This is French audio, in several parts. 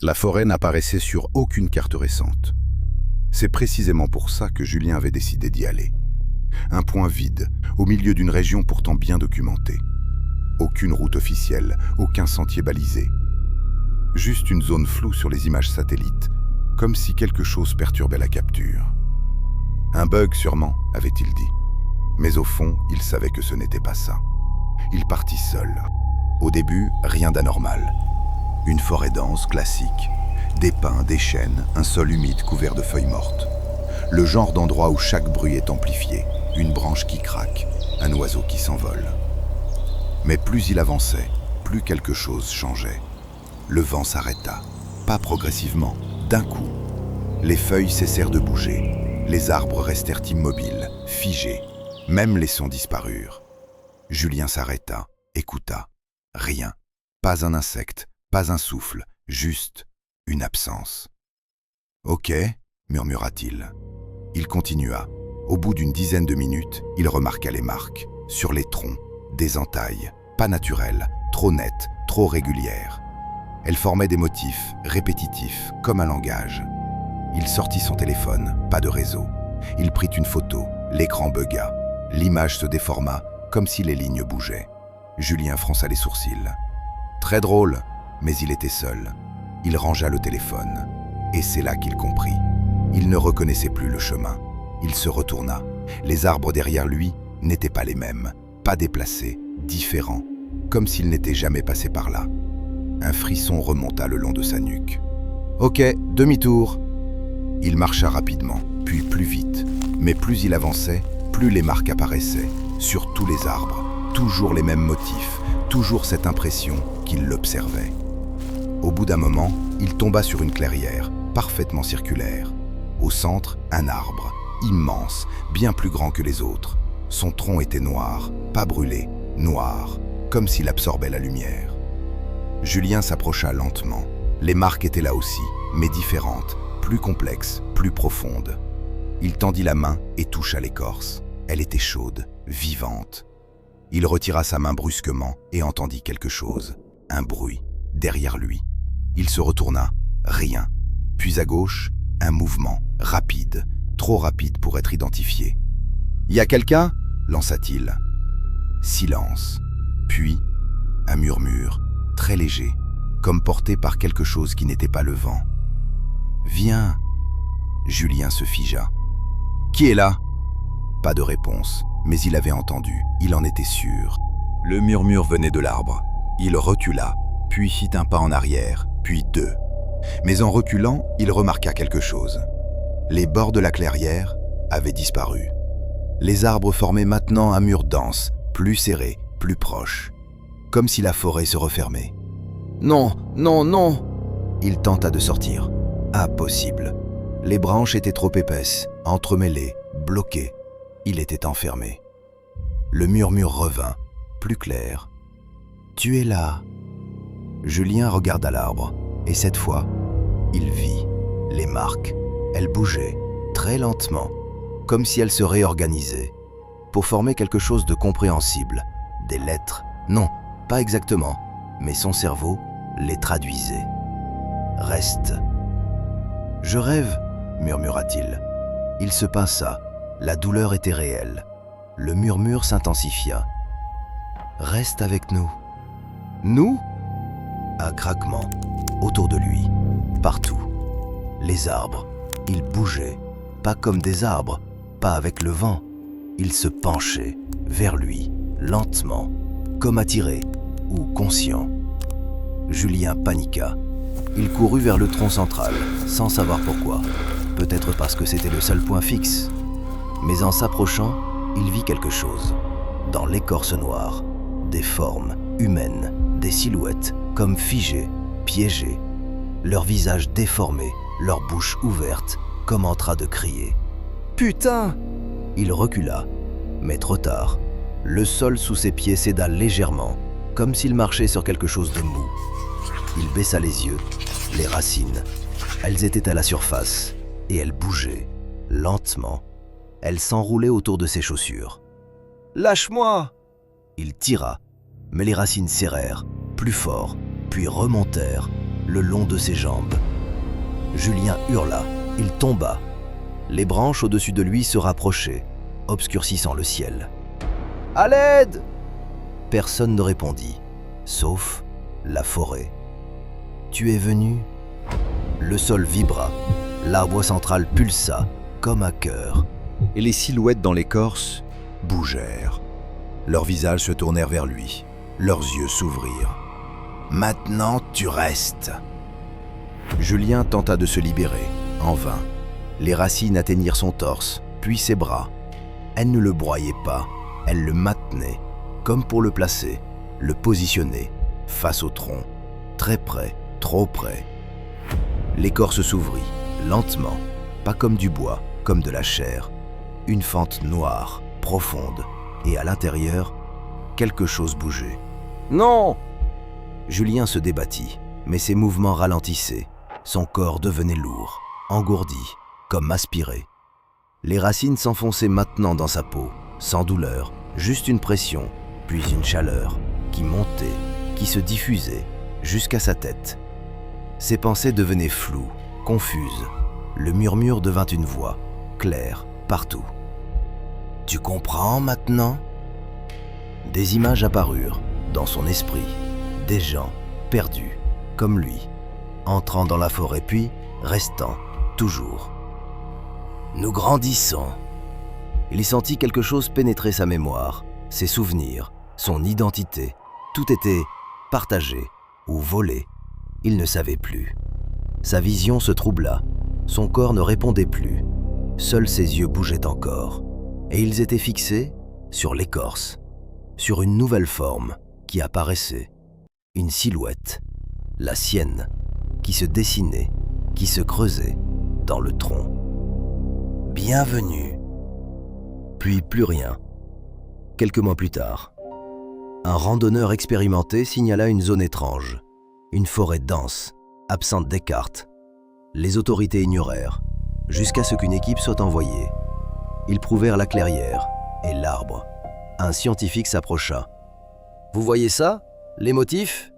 La forêt n'apparaissait sur aucune carte récente. C'est précisément pour ça que Julien avait décidé d'y aller. Un point vide, au milieu d'une région pourtant bien documentée. Aucune route officielle, aucun sentier balisé. Juste une zone floue sur les images satellites, comme si quelque chose perturbait la capture. Un bug sûrement, avait-il dit. Mais au fond, il savait que ce n'était pas ça. Il partit seul. Au début, rien d'anormal. Une forêt dense, classique. Des pins, des chênes, un sol humide couvert de feuilles mortes. Le genre d'endroit où chaque bruit est amplifié. Une branche qui craque, un oiseau qui s'envole. Mais plus il avançait, plus quelque chose changeait. Le vent s'arrêta, pas progressivement, d'un coup. Les feuilles cessèrent de bouger. Les arbres restèrent immobiles, figés. Même les sons disparurent. Julien s'arrêta, écouta. Rien. Pas un insecte, pas un souffle, juste une absence. « Ok », murmura-t-il. Il continua. Au bout d'une dizaine de minutes, il remarqua les marques. Sur les troncs, des entailles, pas naturelles, trop nettes, trop régulières. Elles formaient des motifs, répétitifs, comme un langage. Il sortit son téléphone, pas de réseau. Il prit une photo, l'écran bugga. L'image se déforma, comme si les lignes bougeaient. Julien fronça les sourcils. Très drôle, mais il était seul. Il rangea le téléphone. Et c'est là qu'il comprit. Il ne reconnaissait plus le chemin. Il se retourna. Les arbres derrière lui n'étaient pas les mêmes, pas déplacés, différents, comme s'ils n'étaient jamais passés par là. Un frisson remonta le long de sa nuque. « Ok, demi-tour !» Il marcha rapidement, puis plus vite. Mais plus il avançait, plus les marques apparaissaient, sur tous les arbres. Toujours les mêmes motifs, toujours cette impression qu'il l'observait. Au bout d'un moment, il tomba sur une clairière, parfaitement circulaire. Au centre, un arbre, immense, bien plus grand que les autres. Son tronc était noir, pas brûlé, noir, comme s'il absorbait la lumière. Julien s'approcha lentement. Les marques étaient là aussi, mais différentes, plus complexes, plus profondes. Il tendit la main et toucha l'écorce. Elle était chaude, vivante. Il retira sa main brusquement et entendit quelque chose. Un bruit, derrière lui. Il se retourna, rien. Puis à gauche, un mouvement, rapide, trop rapide pour être identifié. « Y a quelqu'un » lança-t-il. Silence. Puis, un murmure, très léger, comme porté par quelque chose qui n'était pas le vent. « Viens !» Julien se figea. « Qui est là ?» Pas de réponse, mais il avait entendu, il en était sûr. Le murmure venait de l'arbre. Il recula, puis fit un pas en arrière, puis deux. Mais en reculant, il remarqua quelque chose. Les bords de la clairière avaient disparu. Les arbres formaient maintenant un mur dense, plus serré, plus proche, comme si la forêt se refermait. « Non, non, non !» Il tenta de sortir. Impossible. Les branches étaient trop épaisses, entremêlées, bloquées. Il était enfermé. Le murmure revint, plus clair. « Tu es là !» Julien regarda l'arbre, et cette fois, il vit les marques. Elles bougeaient, très lentement, comme si elles se réorganisaient, pour former quelque chose de compréhensible. Des lettres. Non, pas exactement, mais son cerveau les traduisait. « Reste !» « Je rêve !» murmura-t-il. Il se pinça. La douleur était réelle. Le murmure s'intensifia. « Reste avec nous. »« Nous ?» Un craquement, autour de lui, partout. Les arbres, ils bougeaient, pas comme des arbres, pas avec le vent. Ils se penchaient vers lui, lentement, comme attirés ou conscients. Julien paniqua. Il courut vers le tronc central, sans savoir pourquoi. Peut-être parce que c'était le seul point fixe. Mais en s'approchant, il vit quelque chose. Dans l'écorce noire, des formes humaines, des silhouettes comme figées, piégées. Leurs visages déformés, leur bouche ouverte, comme en train de crier. « Putain !» Il recula, mais trop tard. Le sol sous ses pieds céda légèrement, comme s'il marchait sur quelque chose de mou. Il baissa les yeux, les racines. Elles étaient à la surface, et elles bougeaient, lentement. Elles s'enroulaient autour de ses chaussures. « Lâche-moi !» Il tira, mais les racines serrèrent, plus fort, puis remontèrent, le long de ses jambes. Julien hurla, il tomba. Les branches au-dessus de lui se rapprochaient, obscurcissant le ciel. « À l'aide !» Personne ne répondit, sauf la forêt. « Tu es venu ?» Le sol vibra, l'arbre central pulsa, comme un cœur. Et les silhouettes dans l'écorce bougèrent. Leurs visages se tournèrent vers lui, leurs yeux s'ouvrirent. « Maintenant, tu restes !» Julien tenta de se libérer, en vain. Les racines atteignirent son torse, puis ses bras. Elles ne le broyaient pas, elles le maintenaient, comme pour le placer, le positionner, face au tronc, très près, trop près. L'écorce s'ouvrit, lentement, pas comme du bois, comme de la chair. Une fente noire, profonde, et à l'intérieur, quelque chose bougeait. « Non !» Julien se débattit, mais ses mouvements ralentissaient. Son corps devenait lourd, engourdi, comme aspiré. Les racines s'enfonçaient maintenant dans sa peau, sans douleur, juste une pression, puis une chaleur, qui montait, qui se diffusait, jusqu'à sa tête. Ses pensées devenaient floues, confuses. Le murmure devint une voix, claire, partout. « Tu comprends maintenant ?» Des images apparurent, dans son esprit, des gens, perdus, comme lui, entrant dans la forêt puis restant, toujours. Nous grandissons. Il sentit quelque chose pénétrer sa mémoire, ses souvenirs, son identité. Tout était partagé ou volé. Il ne savait plus. Sa vision se troubla. Son corps ne répondait plus. Seuls ses yeux bougeaient encore. Et ils étaient fixés sur l'écorce, sur une nouvelle forme qui apparaissait. Une silhouette, la sienne, qui se dessinait, qui se creusait dans le tronc. Bienvenue. Puis plus rien. Quelques mois plus tard, un randonneur expérimenté signala une zone étrange, une forêt dense, absente des cartes. Les autorités ignorèrent, jusqu'à ce qu'une équipe soit envoyée. Ils prouvèrent la clairière et l'arbre. Un scientifique s'approcha. « Vous voyez ça? Les motifs ?»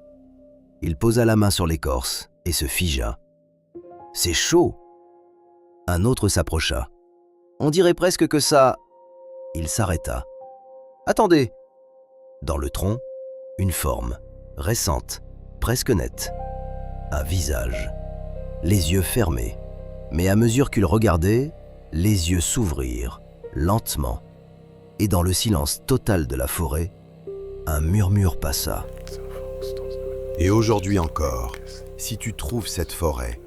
Il posa la main sur l'écorce et se figea. « C'est chaud !» Un autre s'approcha. « On dirait presque que ça... » Il s'arrêta. « Attendez !» Dans le tronc, une forme, récente, presque nette. Un visage, les yeux fermés. Mais à mesure qu'il regardait, les yeux s'ouvrirent, lentement. Et dans le silence total de la forêt, un murmure passa. Et aujourd'hui encore, si tu trouves cette forêt,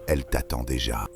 elle t'attend déjà.